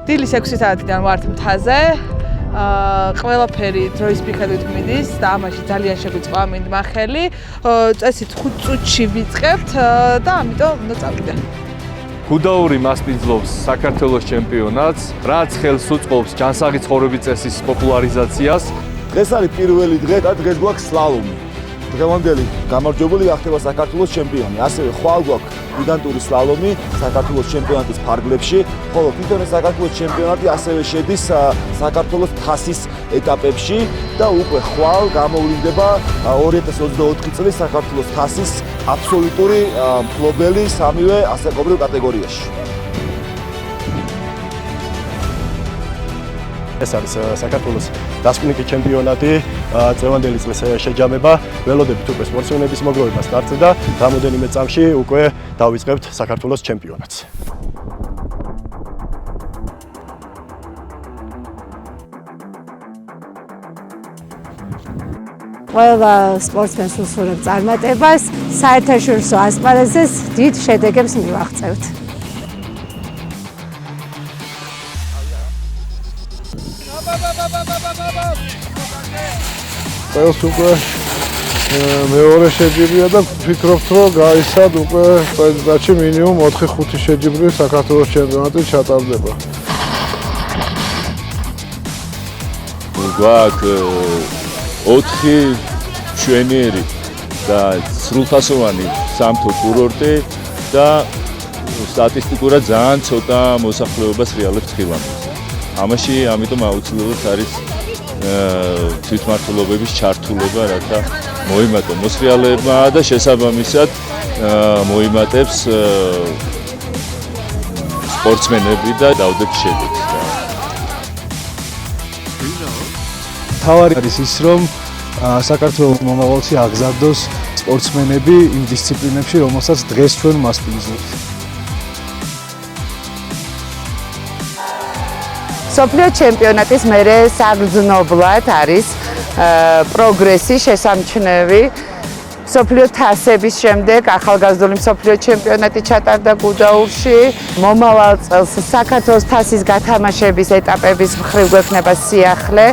დილის 6 საათიდან ვართ მთაზე. ყველაფერი დროის მიხედვით მიდის და ამაში ძალიან შეგვიწყვა მინდმა ხელი. წესით 5 წუთში ვიწყებთ და ამიტომ უნდა წავიდე. გუდაური მასპინძლობს საქართველოს ჩემპიონატს, რაც ხელს უწყობს ჯანსაღი ცხოვრების წესის პოპულარიზაციას. დღეს არის პირველი დღე და დღეს გვაქვს სლალომი. დღევანდელი გამარჯვებული გახდება საქართველოს ჩემპიონი. ასევე ხვალ გვაქვს გიგანტური სლალომი საქართველოს ჩემპიონატის ფარგლებში, ხოლო თვითონ საქართველოს ჩემპიონატი ასევე შედის საქართველოს თასის ეტაპებში და უკვე ხვალ გამოვლინდება 2024 წლის საქართველოს თასის აბსოლუტური მფლობელი სამივე ასაკობრივ კატეგორიაში. ეს არის საქართველოს დასკვნიკი ჩემპიონატი, წლევანდელი წლის შეჯამება. ველოდებით უკვე სპორტსმენების მოგროვება სტარტდება. რამოდენიმე წამში უკვე დავიწყებთ საქართველოს ჩემპიონატს. ყველა სპორტსმენს უსურვებ წარმატებას, საერთაშორისო ასპარეზზე დიდ შედეგებს მივაღწევთ. ყველს უკვე მეორე შეჯიბრია და ვფიქრობთ, რომ გაიცად უკვე წელიწადში მინიმუმ 4-5 შეჯიბრი საქართველოს ჩემპიონატი ჩატარდება. გვაქვს 4 მშვენიერი და სრულფასოვანი სამთო კურორტი და სტატისტიკურად ძალიან ცოტა მოსახლეობას რეალებს ხილვანებს. ამიტომ აუცილებლად არის თვითმმართველობების ჩართულობა, რათა მოიმატო მოსრიალებმა და შესაბამისად მოიმატებს სპორტსმენები და დავდებს შედეგს. თავარი არის ის, რომ საქართველოს მომავალში აღზარდოს სპორტსმენები იმ დისციპლინებში, რომელსაც დღეს ჩვენ მასპინძლებთ. მსოფლიო ჩემპიონატის მერე საგრძნობლად არის პროგრესი შესამჩნევი. მსოფლიო თასების შემდეგ ახალგაზრდული მსოფლიო ჩემპიონატი ჩატარდა გუდაურში. მომავალ წელს საქართველოს თასის გათამაშების ეტაპების მხრივ გვექნება სიახლე.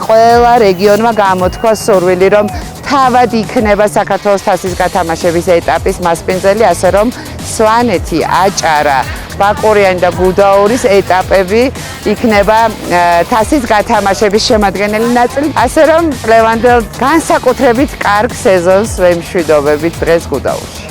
ყველა რეგიონმა გამოთქვა სურვილი, რომ თავად იქნება საქართველოს თასის გათამაშების ეტაპის მასპინძელი, ასე რომ სვანეთი, აჭარა, ბაკურიანი და გუდაურის ეტაპები იქნება თასის გათამაშების შემადგენელი ნაწილი, ასე რომ წლევანდელ განსაკუთრებით კარგ სეზონს ვემშვიდობებით დღეს გუდაურში.